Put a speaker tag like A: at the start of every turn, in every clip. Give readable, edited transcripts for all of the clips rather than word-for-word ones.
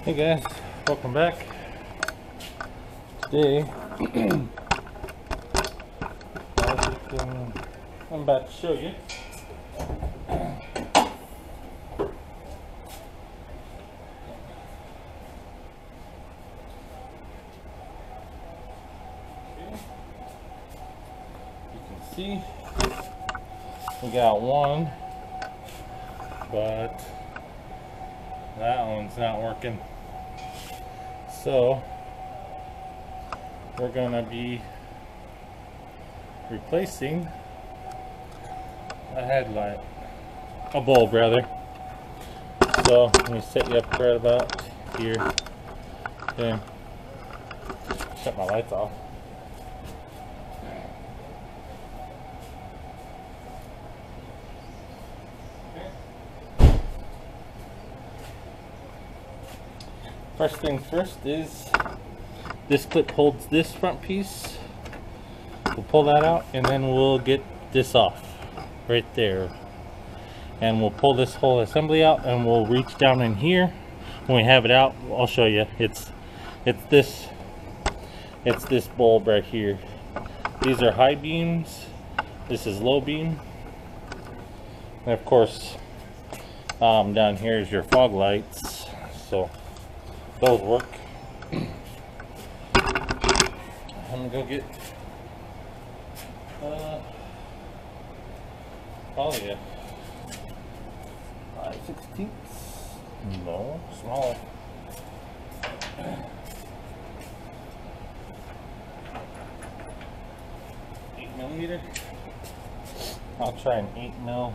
A: Hey guys, welcome back. Today, I'm about to show you. You can see we got one, but that one's not working. So we're gonna be replacing a headlight, a bulb rather. So let me set you up right about here. Okay, shut my lights off. First things first is this clip holds this front piece. We'll pull that out and then we'll get this off right there. And we'll pull this whole assembly out and we'll reach down in here. When we have it out, I'll show you. It's this bulb right here. These are high beams. This is low beam. And of course, down here is your fog lights. So those work. I'm gonna go get probably a 5/16. No, smaller. 8mm. I'll try an 8mm.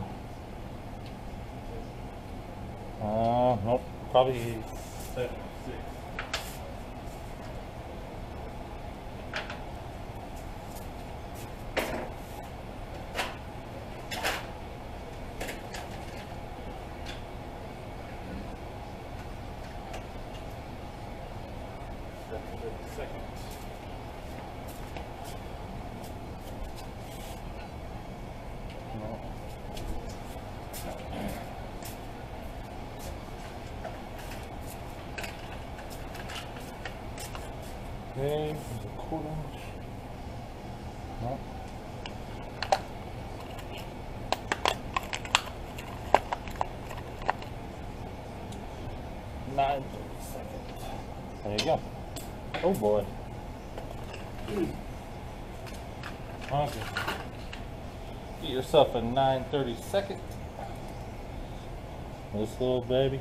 A: Nope, probably 7/6. Okay, there's a 1/4 inch. No. Nine 32. There you go. Oh boy. Okay. Get yourself a 9/32. This little baby.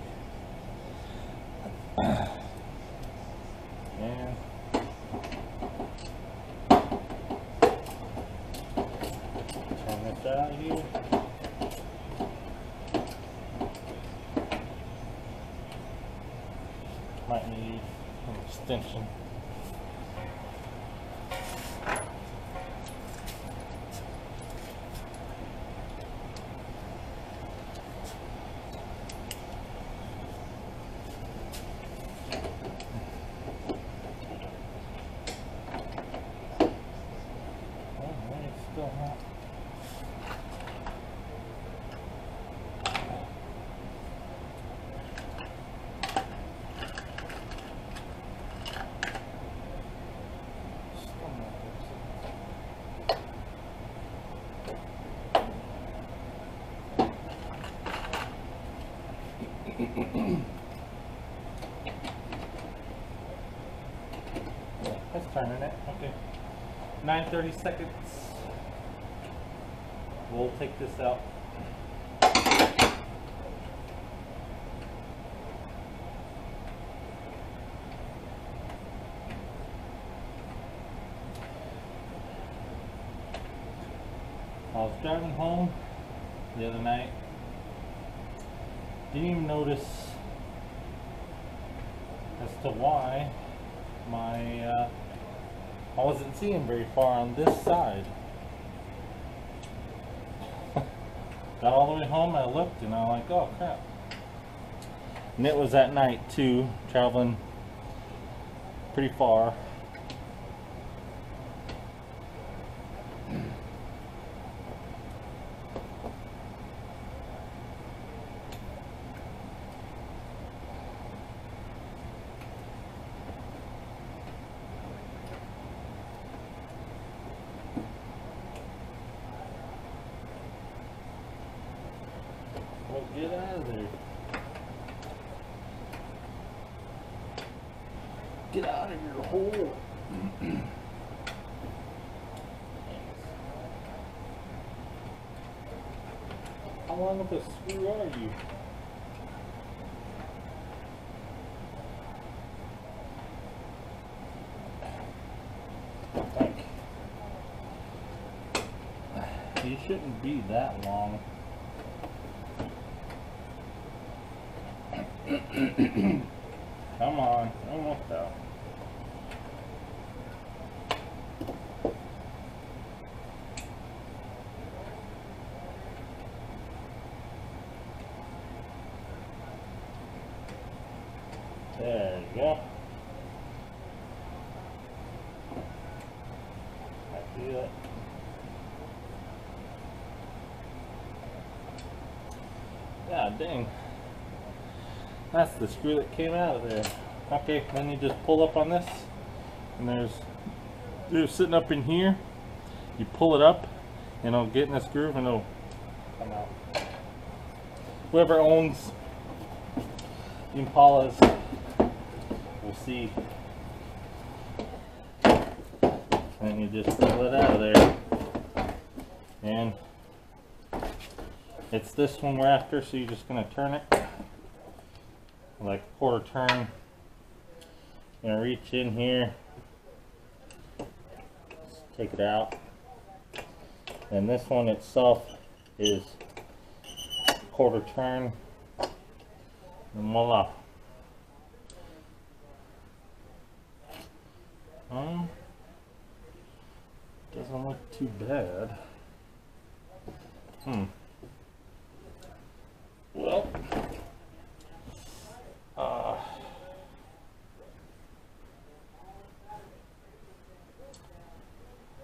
A: And turn this out here. Might need an extension. Still hot. Yeah, that's turning it. Okay. 9/32. We'll take this out. I was driving home the other night. Didn't even notice as to why I wasn't seeing very far on this side. Got all the way home, I looked and I'm like, oh crap. And it was at night too, traveling pretty far. Get out of there. Get out of your hole. How long of a screw are you? You shouldn't be that long. Come on, almost out. There you go. I feel it. Yeah, dang. That's the screw that came out of there. Okay, then you just pull up on this, and there's sitting up in here. You pull it up, and it'll get in this groove, and it'll come out. Whoever owns Impalas will see. And you just pull it out of there, and it's this one we're after, so you're just going to turn it like a quarter turn. You're going to reach in here, just take it out, and this one itself is quarter turn, and voila. Doesn't look too bad. Well,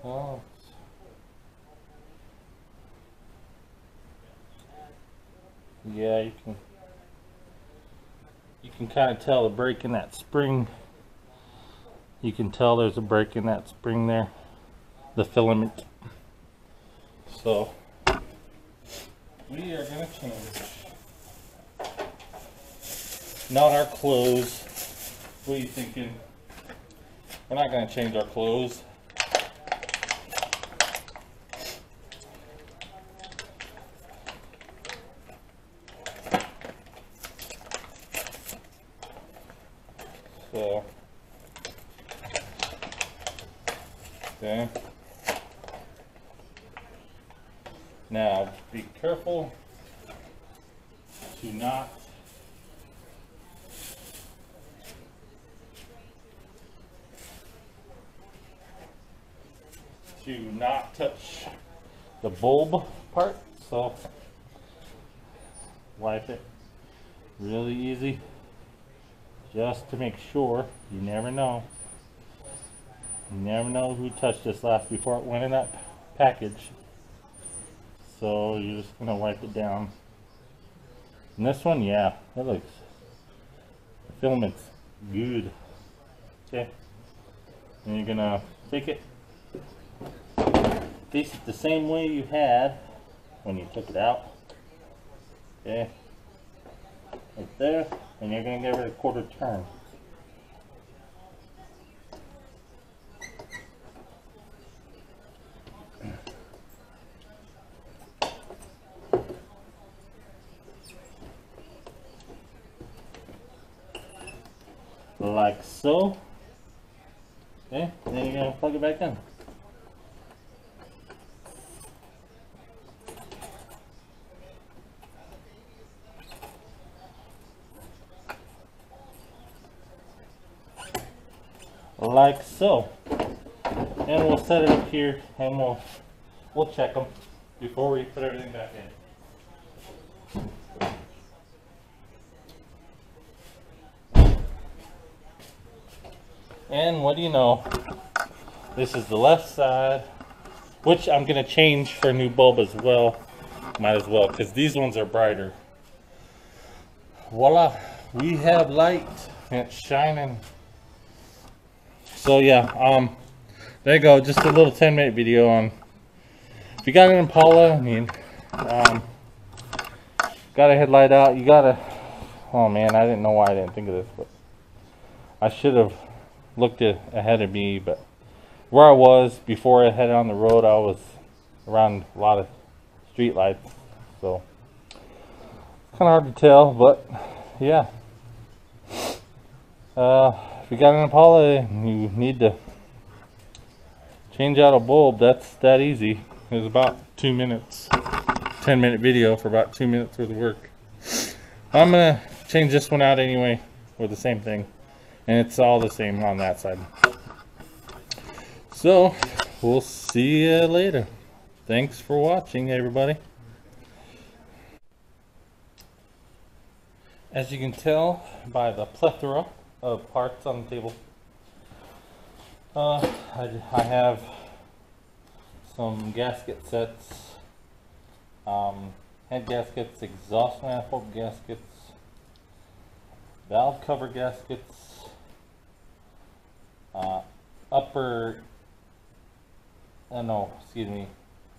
A: well, yeah, you can kind of tell a break in that spring. You can tell there's a break in that spring there, the filament. So we are going to change. Not our clothes. What are you thinking? We're not going to change our clothes. So, okay. Now, be careful to not touch the bulb part, so wipe it really easy just to make sure. You never know who touched this last before it went in that package, so you're just gonna wipe it down. And this one, yeah, that looks, the filament's good. Okay, and you're gonna take it, face it the same way you had when you took it out. Okay, right there, and you're going to give it a quarter turn. Like so. Okay, then you're going to plug it back in. Like so, and we'll set it up here, and we'll check them before we put everything back in. And what do you know, this is the left side, which I'm gonna change for a new bulb as well. Might as well, because these ones are brighter. Voila, we have light and it's shining. So yeah, there you go, just a little 10-minute video on, if you got an Impala, I mean, got a headlight out. You gotta, oh man, I didn't know why I didn't think of this, but I should have looked ahead of me. But where I was before I headed on the road, I was around a lot of street lights, so it's kind of hard to tell. But yeah, if you got an Impala and you need to change out a bulb, that's that easy. It was about 2 minutes, 10-minute video for about 2 minutes worth of work. I'm gonna change this one out anyway with the same thing, and it's all the same on that side. So we'll see you later. Thanks for watching, everybody. As you can tell by the plethora of parts on the table, I have some gasket sets, head gaskets, exhaust manifold gaskets, valve cover gaskets,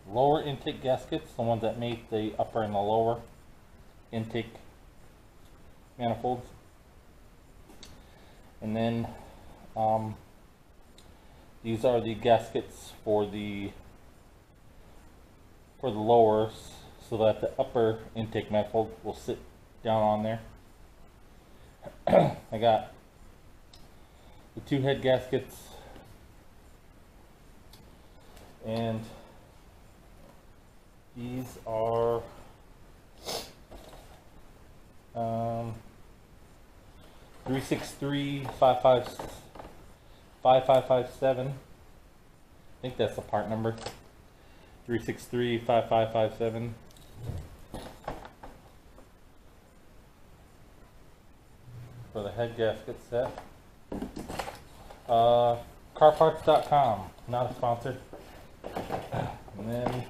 A: lower intake gaskets, the ones that make the upper and the lower intake manifolds, and then these are the gaskets for the lowers, so that the upper intake manifold will sit down on there. I got the 2 head gaskets, and these are 363 5557. I think that's the part number. 363 5557. For the head gasket set. Carparts.com, not a sponsor. And then,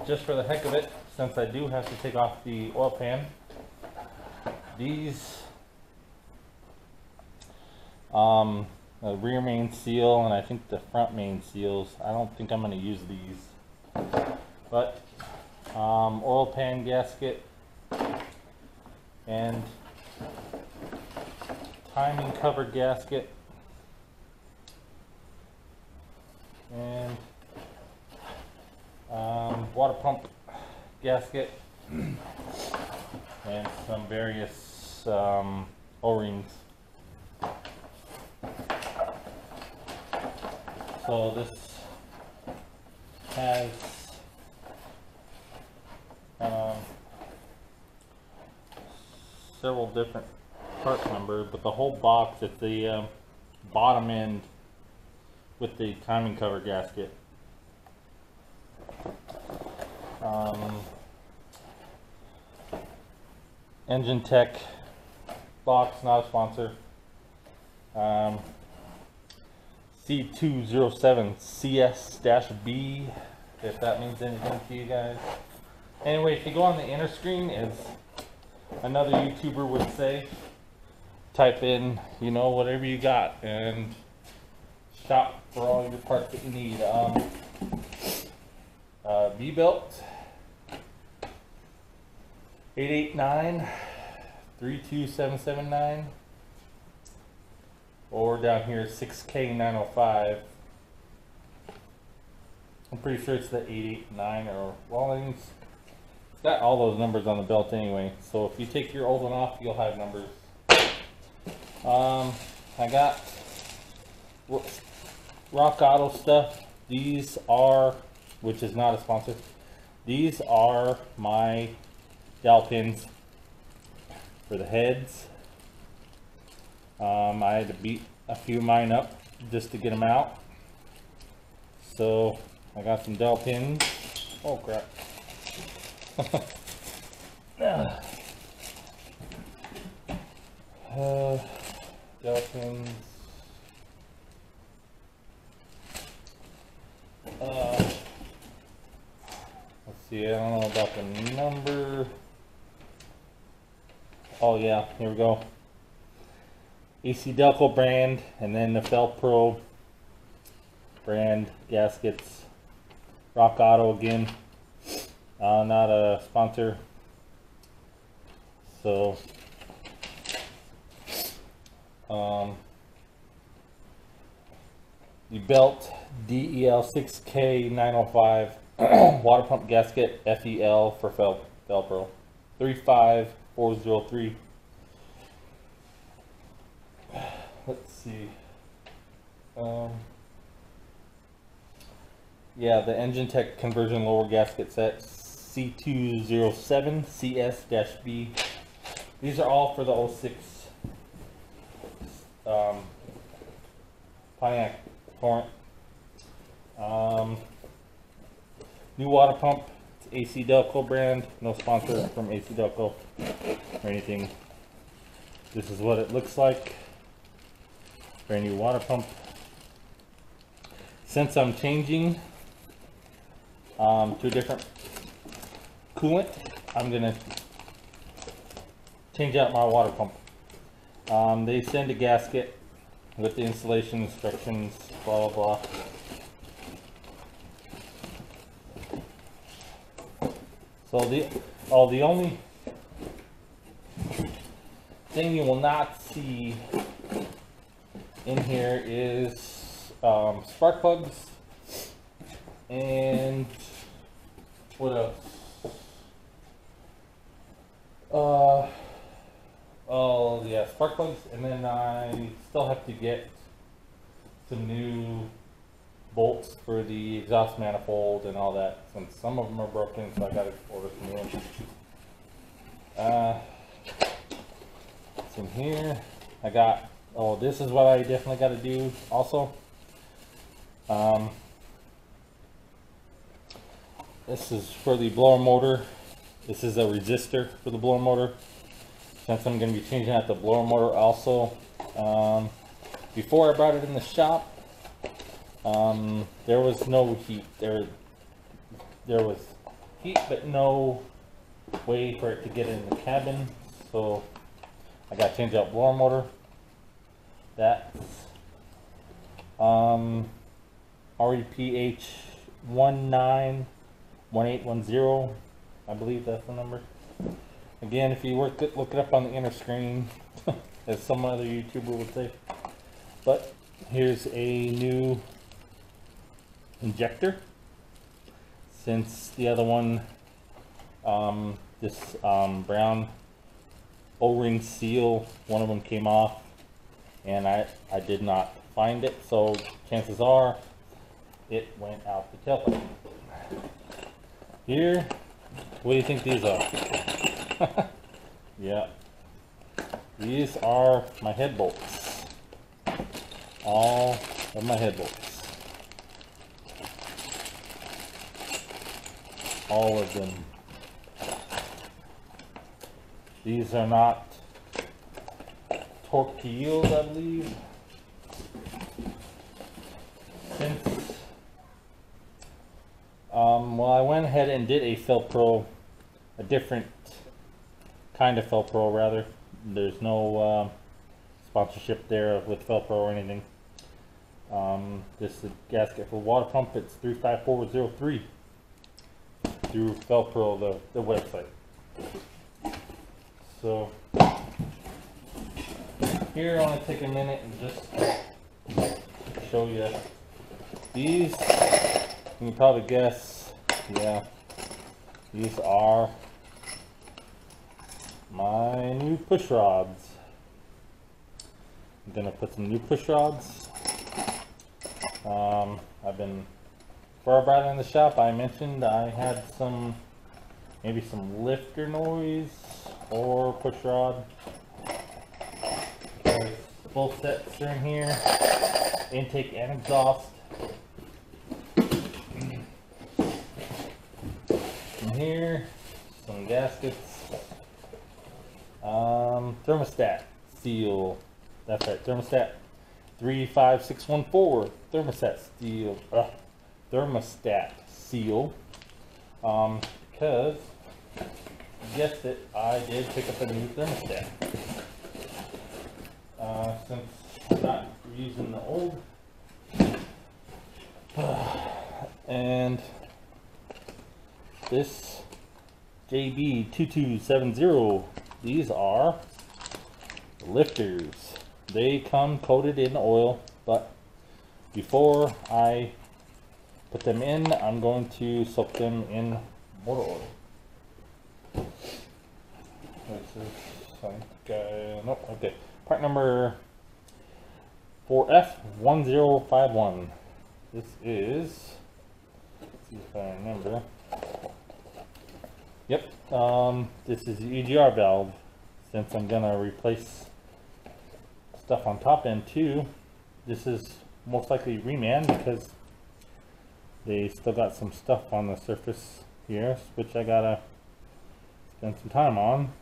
A: just for the heck of it, since I do have to take off the oil pan, these, the rear main seal and I think the front main seals, I don't think I'm going to use these, but oil pan gasket and timing cover gasket and water pump gasket and some various O-rings. So this has several different part numbers, but the whole box, it's the bottom end with the timing cover gasket. Engine Tech box, not a sponsor. C207 CS-B, if that means anything to you guys. Anyway, if you go on the inner screen, as another YouTuber would say, type in, you know, whatever you got and shop for all your parts that you need. V-belt 889-32779, or down here 6K905. I'm pretty sure it's the 889, or well, it's got all those numbers on the belt anyway. So if you take your old one off, you'll have numbers. I got Rock Auto stuff. These are, which is not a sponsor, these are my dowel pins for the heads. I had to beat a few of mine up just to get them out. So I got some dowel pins. Oh crap. Dowel pins. Let's see, I don't know about the number. Oh yeah, here we go. AC Delco brand, and then the Felpro brand gaskets. Rock Auto again, not a sponsor. So the belt DEL6K905 water pump gasket FEL for Velcro 35403. Let's see. Yeah, the Engine Tech conversion lower gasket set C207 CS-B. These are all for the 06 Pontiac Torrent. New water pump. It's AC Delco brand. No sponsor from AC Delco or anything. This is what it looks like. Brand new water pump. Since I'm changing to a different coolant, I'm gonna change out my water pump. They send a gasket with the installation instructions, blah blah blah. So the only thing you will not see in here is spark plugs and what else? Oh yeah, spark plugs, and then I still have to get some new bolts for the exhaust manifold and all that, since some of them are broken, so I gotta order some new ones. It's in here. I got, oh, this is what I definitely got to do also. This is for the blower motor. This is a resistor for the blower motor, since I'm going to be changing out the blower motor also. Before I brought it in the shop, there was no heat. There was heat, but no way for it to get in the cabin, so I got to change out blower motor. That's REPH 191810. I believe that's the number. Again, if you look it up on the inner screen, as some other YouTuber would say. But here's a new injector. Since the other one, this brown O-ring seal, one of them came off, and I did not find it, so chances are it went out the tailpipe. Here, what do you think these are? Yeah, these are my head bolts. All of my head bolts. All of them. These are not torque to yield, I believe. Since well, I went ahead and did a Felpro, a different kind of Felpro rather. There's no sponsorship there with Felpro or anything. This is a gasket for water pump. It's 35403 through Felpro, the website. So here I want to take a minute and just show you these. You can probably guess, yeah, these are my new push rods. I'm gonna put some new push rods. Before I brought it in the shop, I mentioned I had maybe some lifter noise or push rod. Both sets are in here, intake and exhaust. In here, some gaskets, thermostat seal. That's right, thermostat 35614 thermostat seal. Because you guessed it, I did pick up a new thermostat. Since I'm not using the old, and this JB2270 these are lifters. They come coated in oil, but before I put them in, I'm going to soak them in motor oil. This is, nope, okay. Part number 4F1051. This is, let's see if I remember. Yep, this is the Egr valve. Since I'm gonna replace stuff on top end too, this is most likely reman because they still got some stuff on the surface here, which I gotta spend some time on.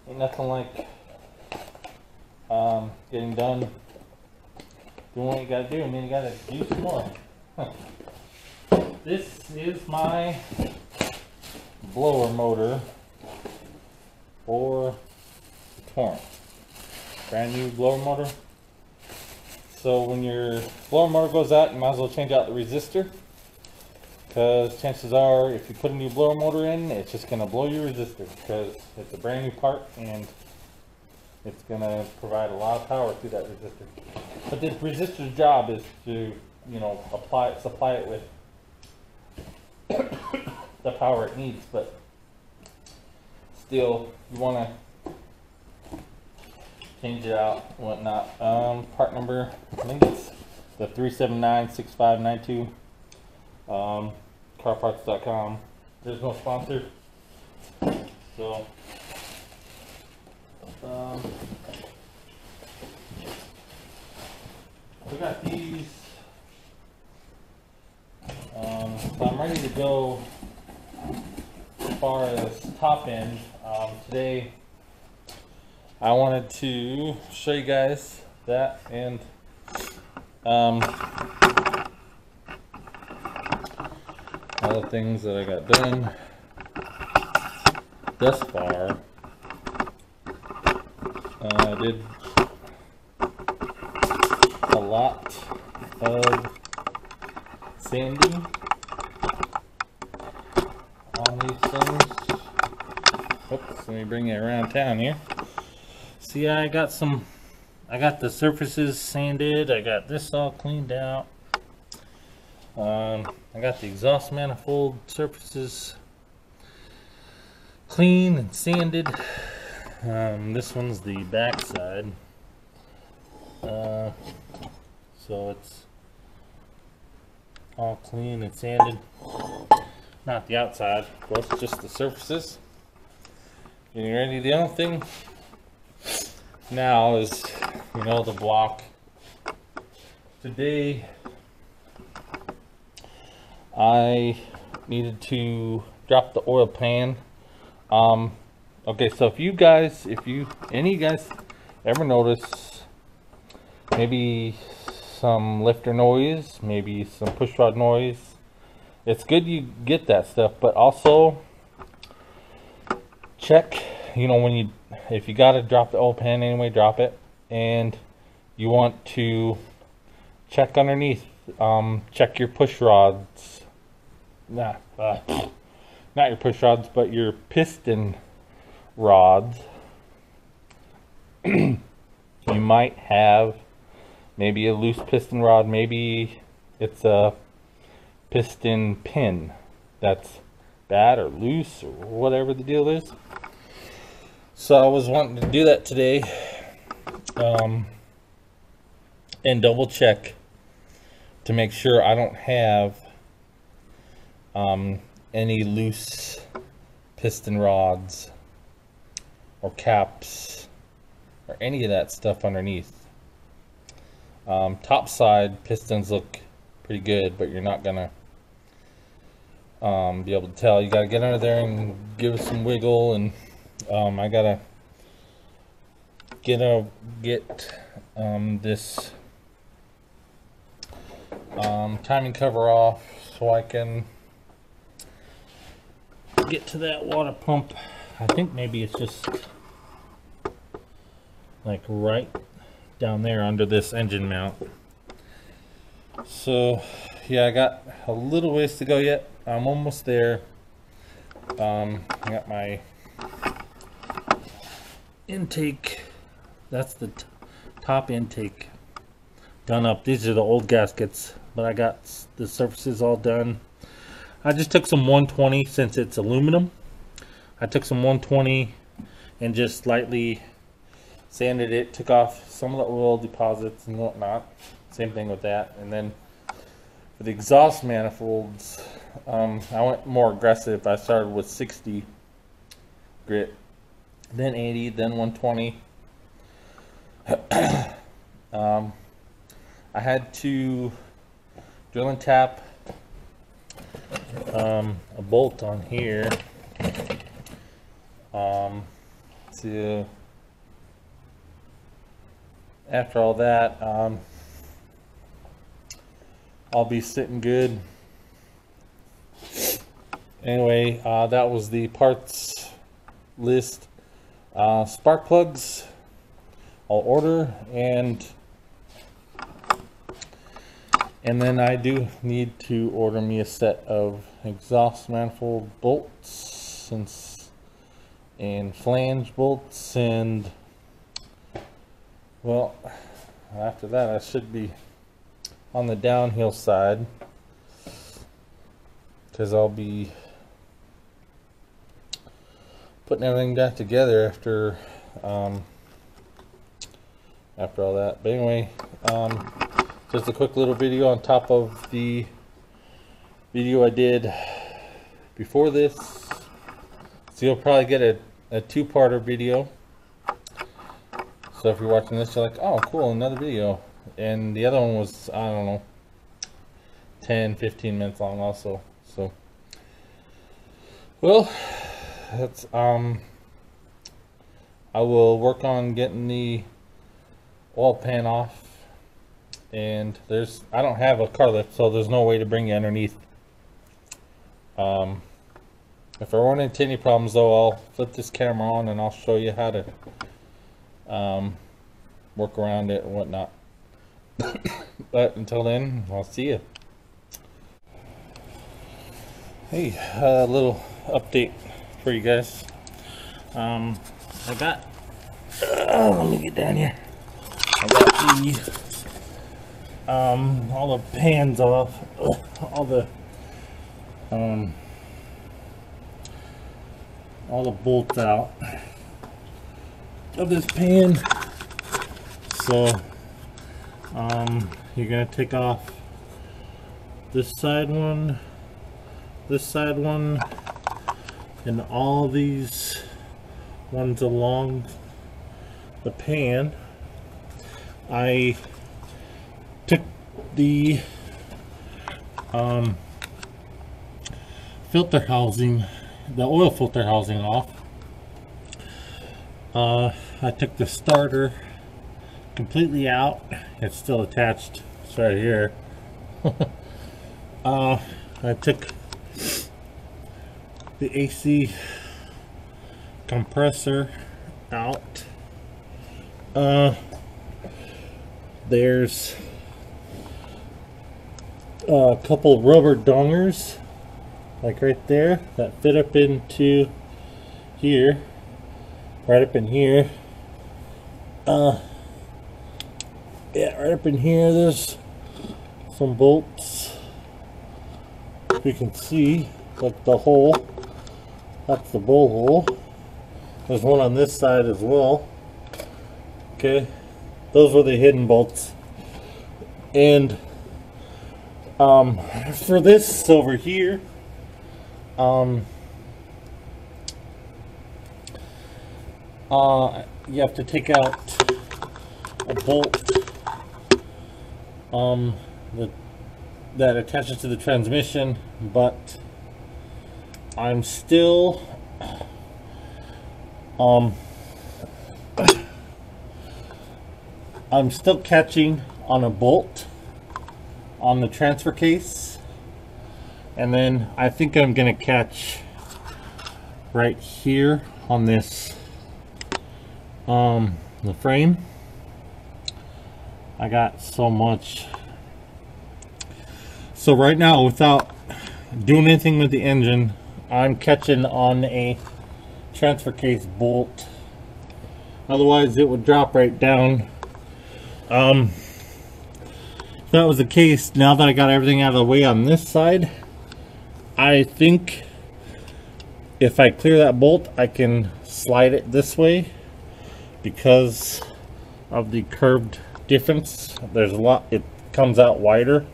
A: Ain't nothing like getting done doing what you gotta do, and then you gotta do some more. This is my blower motor for the torrent. Brand new blower motor. So when your blower motor goes out, you might as well change out the resistor, because chances are if you put a new blower motor in, it's just going to blow your resistor, because it's a brand new part and it's going to provide a lot of power to that resistor. But this resistor's job is to, you know, supply it with the power it needs, but still you want to change it out and whatnot. Part number, I think it's the 3796592. Carparts.com. There's no sponsor, so we got these. So I'm ready to go as far as top end. Today I wanted to show you guys that, and all the things that I got done thus far. I did a lot of sanding on these things. Oops, let me bring it around town here. See, I got the surfaces sanded, I got this all cleaned out. I got the exhaust manifold surfaces clean and sanded. This one's the back side. So it's all clean and sanded. Not the outside, of course, just the surfaces. Getting ready. The only thing now is, you know, the block. Today I needed to drop the oil pan. Okay, so if any of you guys ever notice maybe some lifter noise, maybe some push rod noise, it's good you get that stuff, but also check, you know, if you gotta drop the oil pan anyway, drop it, and you want to check underneath, check your push rods. Not your push rods, but your piston rods. You might have maybe a loose piston rod, maybe it's a piston pin that's bad or loose or whatever the deal is. So I was wanting to do that today, and double check to make sure I don't have any loose piston rods or caps or any of that stuff underneath. Top side pistons look pretty good, but you're not gonna be able to tell. You gotta get under there and give it some wiggle, and I gotta get this timing cover off so I can get to that water pump. I think maybe it's just like right down there under this engine mount. So yeah, I got a little ways to go yet. I'm almost there. I got my intake. That's the top intake done up. These are the old gaskets, but I got the surfaces all done. I just took some 120 since it's aluminum. I took some 120 and just lightly sanded it, took off some of the oil deposits and whatnot. Same thing with that. And then for the exhaust manifolds, I went more aggressive. I started with 60 grit, then 80, then 120. I had to drill and tap a bolt on here to, after all that, I'll be sitting good. Anyway, that was the parts list. Spark plugs I'll order, and then I do need to order me a set of exhaust manifold bolts and flange bolts, and well, after that I should be on the downhill side, because I'll be putting everything back together after all that. But anyway, just a quick little video on top of the video I did before this, so you'll probably get a two-parter video. So if you're watching this, you're like, oh cool, another video. And the other one was, I don't know, 10-15 minutes long also. So well, that's I will work on getting the oil pan off, and I don't have a car lift, so there's no way to bring you underneath. If I run into any problems though, I'll flip this camera on and I'll show you how to work around it and whatnot. But until then, I'll see you. Hey, a little update for you guys. I got let me get down here. I got the all the pans off, all the bolts out of this pan. So you're gonna take off this side one, and all these ones along the pan. I took the filter housing, the oil filter housing off. I took the starter completely out. It's still attached. It's right here. I took the AC compressor out. There's a couple rubber dongers, like right there, that fit up into here, right up in here. Yeah, right up in here there's some bolts. You can see, like the hole, that's the bowl hole. There's one on this side as well. Okay, those were the hidden bolts. And for this over here, you have to take out a bolt that attaches to the transmission, but I'm still catching on a bolt on the transfer case, and then I think I'm gonna catch right here on this the frame. I got so much. So right now, without doing anything with the engine, I'm catching on a transfer case bolt Otherwise it would drop right down. If that was the case, now that I got everything out of the way on this side, I think if I clear that bolt, I can slide it this way because of the curved difference. There's a lot, it comes out wider.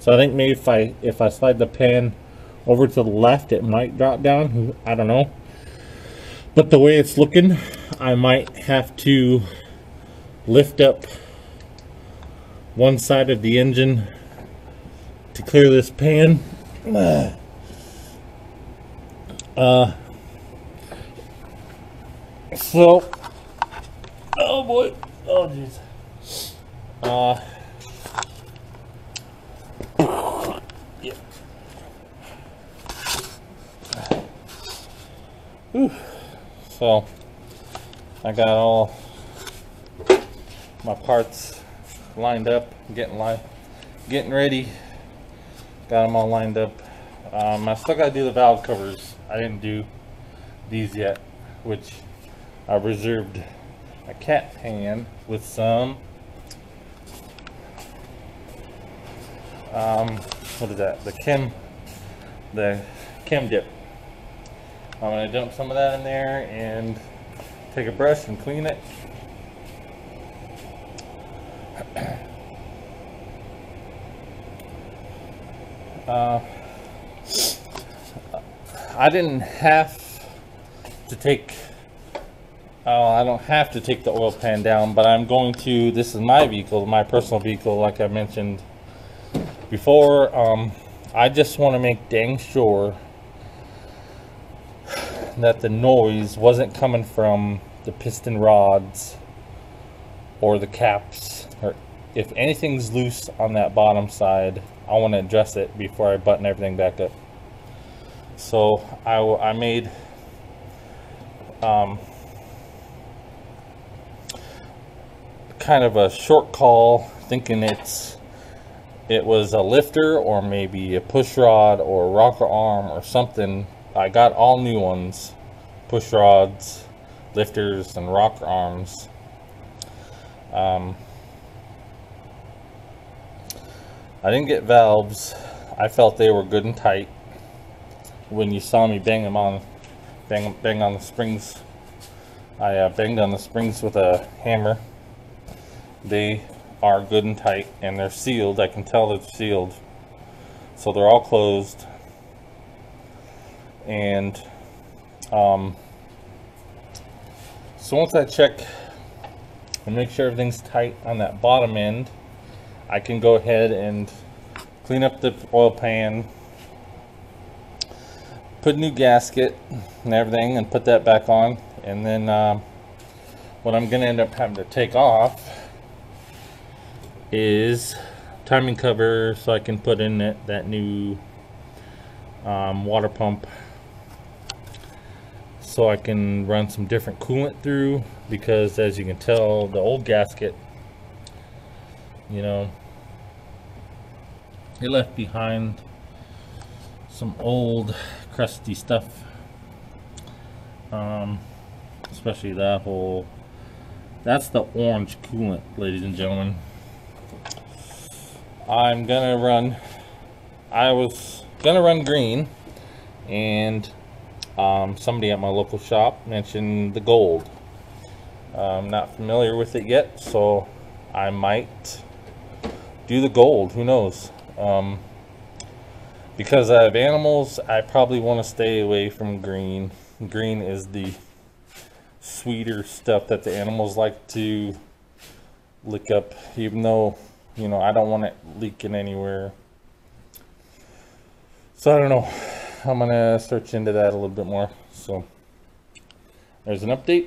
A: So I think maybe if I slide the pan over to the left, it might drop down. I don't know. But the way it's looking, I might have to lift up one side of the engine to clear this pan. So, oh boy, oh jeez. Yeah. Whew. So, I got all my parts lined up, getting ready. Got them all lined up. I still got to do the valve covers. I didn't do these yet, which I reserved a cat pan with some what is that? The chem dip. I'm gonna dump some of that in there and take a brush and clean it. I didn't have to take I don't have to take the oil pan down, but I'm going to. This is my vehicle, my personal vehicle, like I mentioned before. I just want to make dang sure that the noise wasn't coming from the piston rods or the caps, or if anything's loose on that bottom side, I want to address it before I button everything back up. So I made kind of a short call, thinking it was a lifter or maybe a push rod or a rocker arm or something. I got all new ones, push rods, lifters, and rocker arms. I didn't get valves. I felt they were good and tight. When you saw me bang them on, bang on the springs, I banged on the springs with a hammer. They are good and tight, and they're sealed. I can tell they're sealed, so they're all closed. And so once I check and make sure everything's tight on that bottom end, I can go ahead and clean up the oil pan, put a new gasket and everything, and put that back on. And then what I'm going to end up having to take off is timing cover, so I can put in that new water pump, so I can run some different coolant through, because as you can tell, the old gasket, you know, it left behind some old crusty stuff, especially that whole, that's the orange coolant, ladies and gentlemen. I was gonna run green, and somebody at my local shop mentioned the gold. I'm not familiar with it yet, so I might do the gold, who knows. Because I have animals, I probably want to stay away from green. Green is the sweeter stuff that the animals like to lick up, even though, you know, I don't want it leaking anywhere. So I don't know. I'm gonna search into that a little bit more. So there's an update.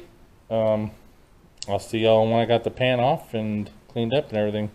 A: I'll see y'all when I got the pan off and cleaned up and everything.